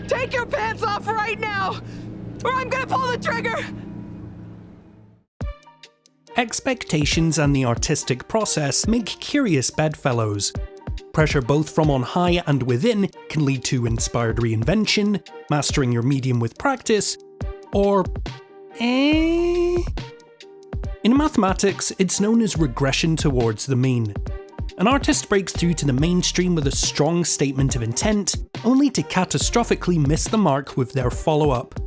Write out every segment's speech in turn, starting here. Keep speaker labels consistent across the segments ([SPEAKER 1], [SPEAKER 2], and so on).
[SPEAKER 1] Take your pants off right now, or I'm gonna pull the trigger!
[SPEAKER 2] Expectations and the artistic process make curious bedfellows. Pressure both from on high and within can lead to inspired reinvention, mastering your medium with practice, or In mathematics, it's known as regression towards the mean. An artist breaks through to the mainstream with a strong statement of intent, only to catastrophically miss the mark with their follow-up.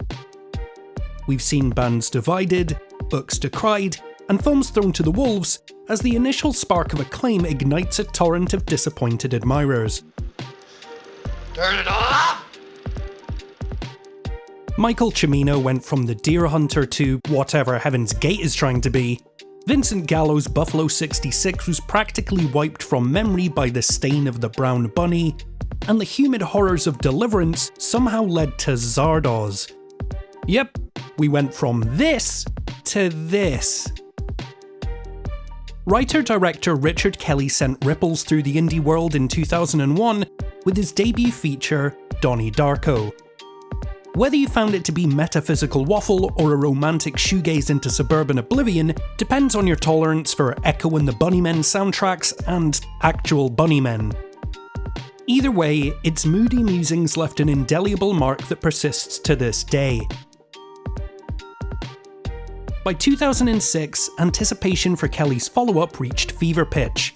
[SPEAKER 2] We've seen bands divided, books decried, and films thrown to the wolves as the initial spark of acclaim ignites a torrent of disappointed admirers.
[SPEAKER 3] Turn it off!
[SPEAKER 2] Michael Cimino went from The Deer Hunter to whatever Heaven's Gate is trying to be. Vincent Gallo's Buffalo 66 was practically wiped from memory by the stain of the Brown Bunny, and the humid horrors of Deliverance somehow led to Zardoz. Yep, we went from this to this. Writer-director Richard Kelly sent ripples through the indie world in 2001 with his debut feature, Donnie Darko. Whether you found it to be metaphysical waffle or a romantic shoegaze into suburban oblivion depends on your tolerance for Echo and the Bunnymen soundtracks and actual Bunnymen. Either way, its moody musings left an indelible mark that persists to this day. By 2006, anticipation for Kelly's follow-up reached fever pitch.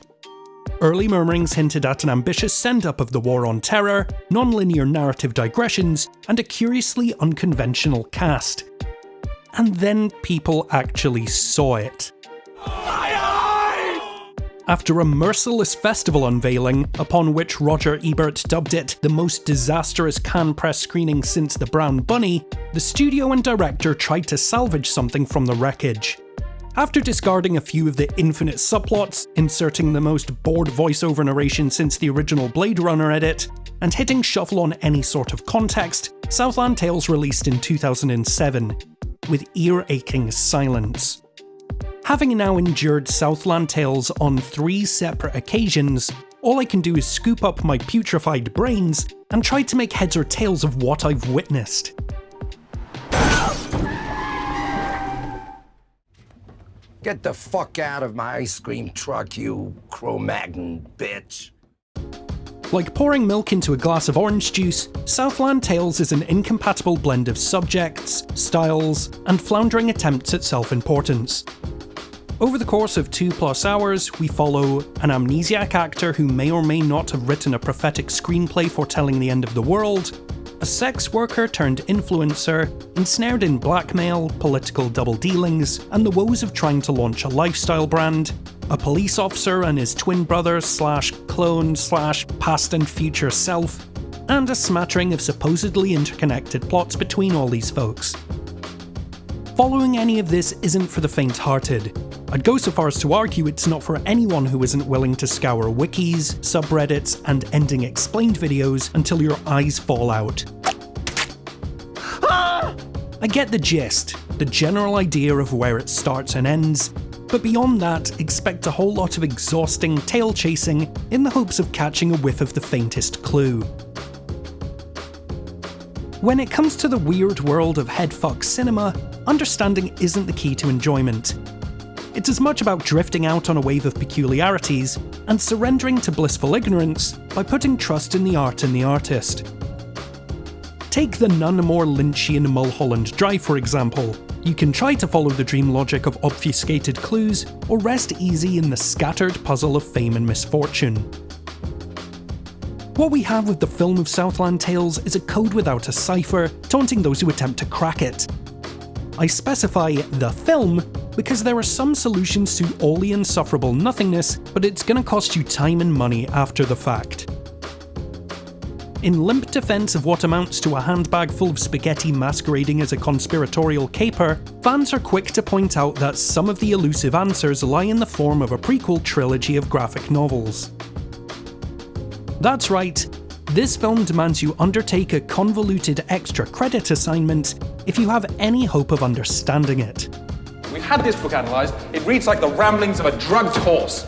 [SPEAKER 2] Early murmurings hinted at an ambitious send-up of the War on Terror, non-linear narrative digressions, and a curiously unconventional cast. And then people actually saw it. After a merciless festival unveiling, upon which Roger Ebert dubbed it the most disastrous Cannes press screening since The Brown Bunny, the studio and director tried to salvage something from the wreckage. After discarding a few of the infinite subplots, inserting the most bored voiceover narration since the original Blade Runner edit, and hitting shuffle on any sort of context, Southland Tales released in 2007, with ear-aching silence. Having now endured Southland Tales on 3 separate occasions, all I can do is scoop up my putrefied brains and try to make heads or tails of what I've witnessed.
[SPEAKER 3] Get the fuck out of my ice cream truck, you Cro-Magnon bitch.
[SPEAKER 2] Like pouring milk into a glass of orange juice, Southland Tales is an incompatible blend of subjects, styles, and floundering attempts at self-importance. Over the course of 2+ hours, we follow an amnesiac actor who may or may not have written a prophetic screenplay foretelling the end of the world, a sex worker turned influencer, ensnared in blackmail, political double-dealings, and the woes of trying to launch a lifestyle brand, a police officer and his twin brother / clone / past and future self, and a smattering of supposedly interconnected plots between all these folks. Following any of this isn't for the faint-hearted. I'd go so far as to argue it's not for anyone who isn't willing to scour wikis, subreddits, and ending explained videos until your eyes fall out. I get the gist, the general idea of where it starts and ends, but beyond that, expect a whole lot of exhausting tail chasing in the hopes of catching a whiff of the faintest clue. When it comes to the weird world of headfuck cinema, understanding isn't the key to enjoyment. It's as much about drifting out on a wave of peculiarities and surrendering to blissful ignorance by putting trust in the art and the artist. Take the none more Lynchian Mulholland Drive for example. You can try to follow the dream logic of obfuscated clues, or rest easy in the scattered puzzle of fame and misfortune. What we have with the film of Southland Tales is a code without a cipher, taunting those who attempt to crack it. I specify the film because there are some solutions to all the insufferable nothingness, but it's gonna cost you time and money after the fact. In limp defense of what amounts to a handbag full of spaghetti masquerading as a conspiratorial caper, fans are quick to point out that some of the elusive answers lie in the form of a prequel trilogy of graphic novels. That's right, this film demands you undertake a convoluted extra credit assignment if you have any hope of understanding it.
[SPEAKER 4] We've had this book analysed. It reads like the ramblings of a drugged horse.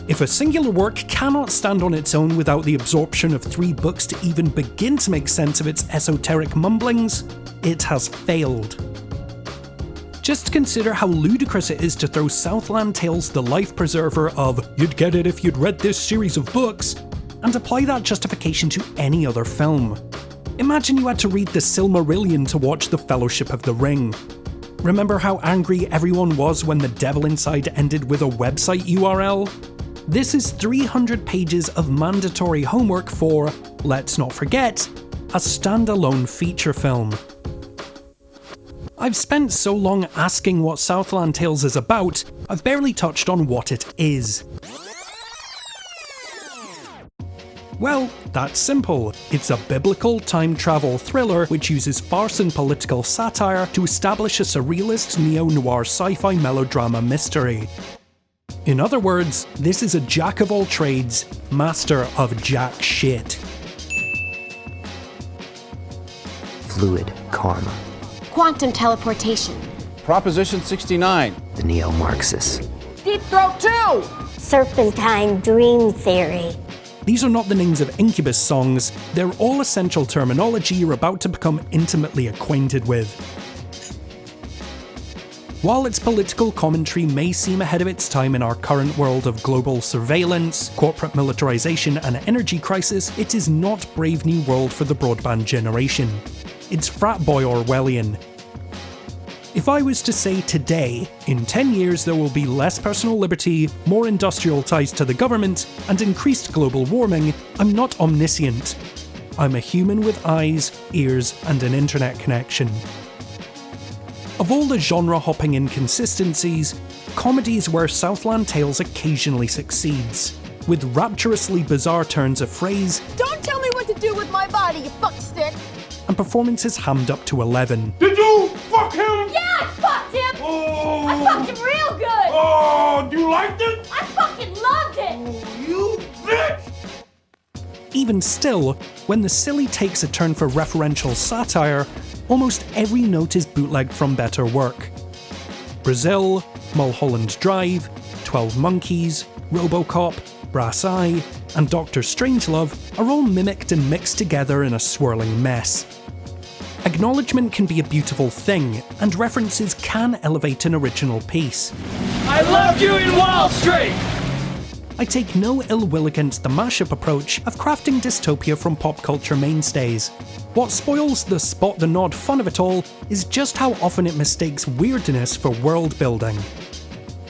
[SPEAKER 2] If a singular work cannot stand on its own without the absorption of 3 books to even begin to make sense of its esoteric mumblings, it has failed. Just consider how ludicrous it is to throw Southland Tales the life preserver of "you'd get it if you'd read this series of books" and apply that justification to any other film. Imagine you had to read the Silmarillion to watch The Fellowship of the Ring. Remember how angry everyone was when The Devil Inside ended with a website URL? This is 300 pages of mandatory homework for, let's not forget, a standalone feature film. I've spent so long asking what Southland Tales is about, I've barely touched on what it is. Well, that's simple. It's a biblical time travel thriller which uses farce and political satire to establish a surrealist neo-noir sci-fi melodrama mystery. In other words, this is a jack of all trades, master of jack shit.
[SPEAKER 4] Fluid karma.
[SPEAKER 5] Quantum teleportation.
[SPEAKER 6] Proposition 69.
[SPEAKER 4] The neo-Marxists.
[SPEAKER 5] Deep Throat 2!
[SPEAKER 7] Serpentine dream theory.
[SPEAKER 2] These are not the names of Incubus songs, they're all essential terminology you're about to become intimately acquainted with. While its political commentary may seem ahead of its time in our current world of global surveillance, corporate militarization and energy crisis, it is not Brave New World for the broadband generation. It's frat boy Orwellian. If I was to say today, in 10 years there will be less personal liberty, more industrial ties to the government, and increased global warming, I'm not omniscient. I'm a human with eyes, ears, and an internet connection. Of all the genre-hopping inconsistencies, comedy is where Southland Tales occasionally succeeds, with rapturously bizarre turns of phrase,
[SPEAKER 8] "Don't tell me what to do with my body, you fuckstick!"
[SPEAKER 2] and performances hammed up to 11.
[SPEAKER 9] Did you fuck him?
[SPEAKER 8] Yeah, I fucked him!
[SPEAKER 9] Oh.
[SPEAKER 8] I fucked him real good!
[SPEAKER 9] Oh, you liked it?
[SPEAKER 8] I fucking loved it!
[SPEAKER 9] Oh, you bitch!
[SPEAKER 2] Even still, when the silly takes a turn for referential satire, almost every note is bootlegged from better work. Brazil, Mulholland Drive, 12 Monkeys, RoboCop, Brass Eye, and Dr. Strangelove are all mimicked and mixed together in a swirling mess. Acknowledgement can be a beautiful thing, and references can elevate an original piece.
[SPEAKER 10] I loved you in Wall Street!
[SPEAKER 2] I take no ill will against the mashup approach of crafting dystopia from pop culture mainstays. What spoils the spot the nod fun of it all is just how often it mistakes weirdness for world building.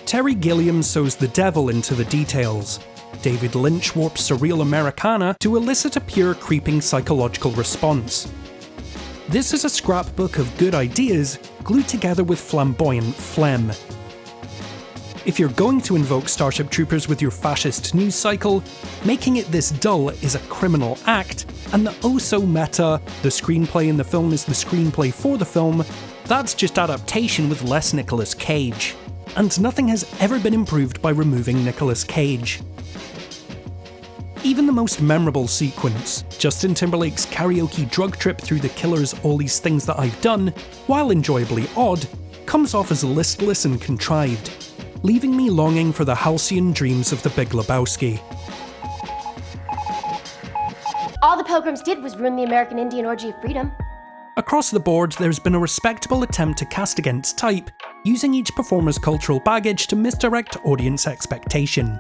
[SPEAKER 2] Terry Gilliam sews the devil into the details. David Lynch warps surreal Americana to elicit a pure creeping psychological response. This is a scrapbook of good ideas glued together with flamboyant phlegm. If you're going to invoke Starship Troopers with your fascist news cycle, making it this dull is a criminal act, and the oh-so-meta, the screenplay in the film is the screenplay for the film, that's just adaptation with less Nicolas Cage. And nothing has ever been improved by removing Nicolas Cage. Even the most memorable sequence, Justin Timberlake's karaoke drug trip through the Killer's All These Things That I've Done, while enjoyably odd, comes off as listless and contrived, leaving me longing for the halcyon dreams of the Big Lebowski.
[SPEAKER 5] All the Pilgrims did was ruin the American Indian orgy of freedom.
[SPEAKER 2] Across the board, there's been a respectable attempt to cast against type, using each performer's cultural baggage to misdirect audience expectation.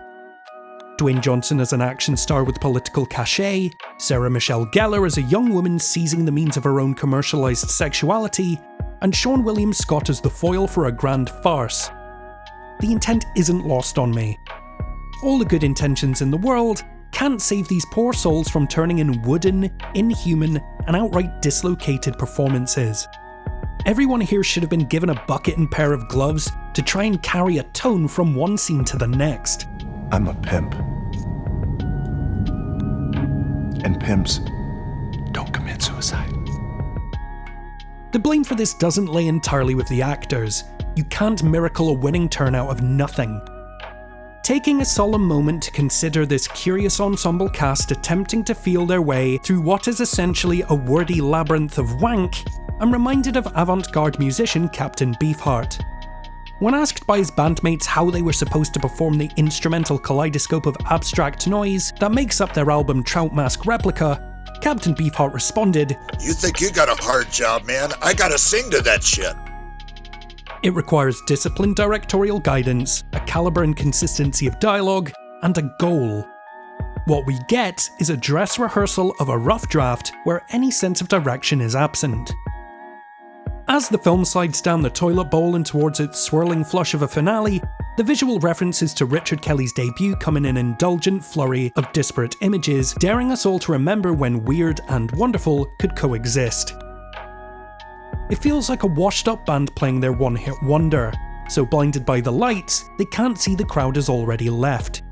[SPEAKER 2] Dwayne Johnson as an action star with political cachet, Sarah Michelle Gellar as a young woman seizing the means of her own commercialised sexuality, and Sean William Scott as the foil for a grand farce. The intent isn't lost on me. All the good intentions in the world can't save these poor souls from turning in wooden, inhuman, and outright dislocated performances. Everyone here should have been given a bucket and pair of gloves to try and carry a tone from one scene to the next.
[SPEAKER 11] I'm a pimp. And pimps don't commit suicide.
[SPEAKER 2] The blame for this doesn't lay entirely with the actors. You can't miracle a winning turn out of nothing. Taking a solemn moment to consider this curious ensemble cast attempting to feel their way through what is essentially a wordy labyrinth of wank, I'm reminded of avant-garde musician Captain Beefheart. When asked by his bandmates how they were supposed to perform the instrumental kaleidoscope of abstract noise that makes up their album Trout Mask Replica, Captain Beefheart responded,
[SPEAKER 12] "You think you got a hard job, man? I gotta sing to that shit."
[SPEAKER 2] It requires disciplined directorial guidance, a caliber and consistency of dialogue, and a goal. What we get is a dress rehearsal of a rough draft where any sense of direction is absent. As the film slides down the toilet bowl and towards its swirling flush of a finale, the visual references to Richard Kelly's debut come in an indulgent flurry of disparate images, daring us all to remember when weird and wonderful could coexist. It feels like a washed-up band playing their one-hit wonder, so blinded by the lights, they can't see the crowd has already left.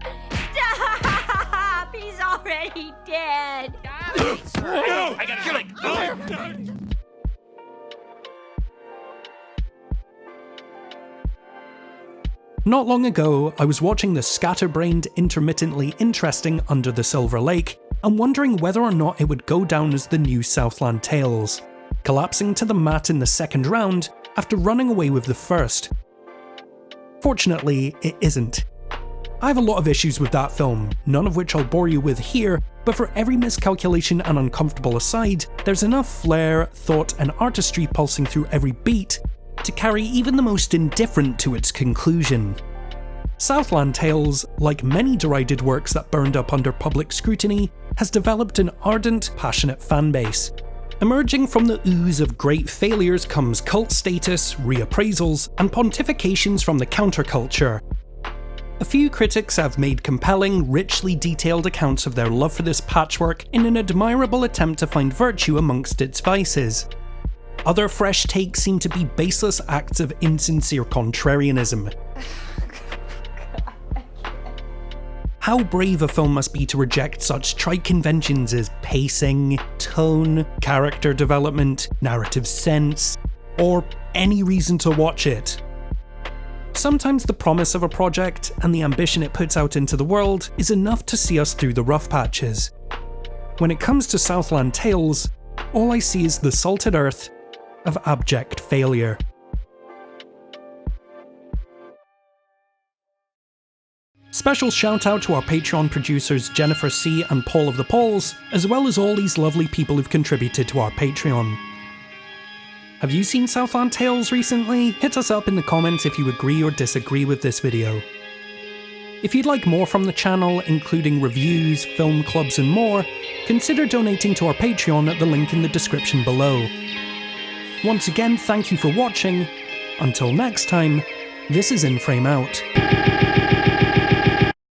[SPEAKER 8] Stop! He's already dead.
[SPEAKER 9] I gotta kill him.
[SPEAKER 2] Not long ago, I was watching the scatterbrained, intermittently interesting Under the Silver Lake, and wondering whether or not it would go down as the new Southland Tales, collapsing to the mat in the second round after running away with the first. Fortunately, it isn't. I have a lot of issues with that film, none of which I'll bore you with here, but for every miscalculation and uncomfortable aside, there's enough flair, thought, and artistry pulsing through every beat to carry even the most indifferent to its conclusion. Southland Tales, like many derided works that burned up under public scrutiny, has developed an ardent, passionate fanbase. Emerging from the ooze of great failures comes cult status, reappraisals, and pontifications from the counterculture. A few critics have made compelling, richly detailed accounts of their love for this patchwork in an admirable attempt to find virtue amongst its vices. Other fresh takes seem to be baseless acts of insincere contrarianism. How brave a film must be to reject such trite conventions as pacing, tone, character development, narrative sense, or any reason to watch it. Sometimes the promise of a project and the ambition it puts out into the world is enough to see us through the rough patches. When it comes to Southland Tales, all I see is the salted earth of abject failure. Special shout out to our Patreon producers Jennifer C. and Paul of the Pauls, as well as all these lovely people who've contributed to our Patreon. Have you seen Southland Tales recently? Hit us up in the comments if you agree or disagree with this video. If you'd like more from the channel, including reviews, film clubs and more, consider donating to our Patreon at the link in the description below. Once again, thank you for watching. Until next time, this is In Frame Out.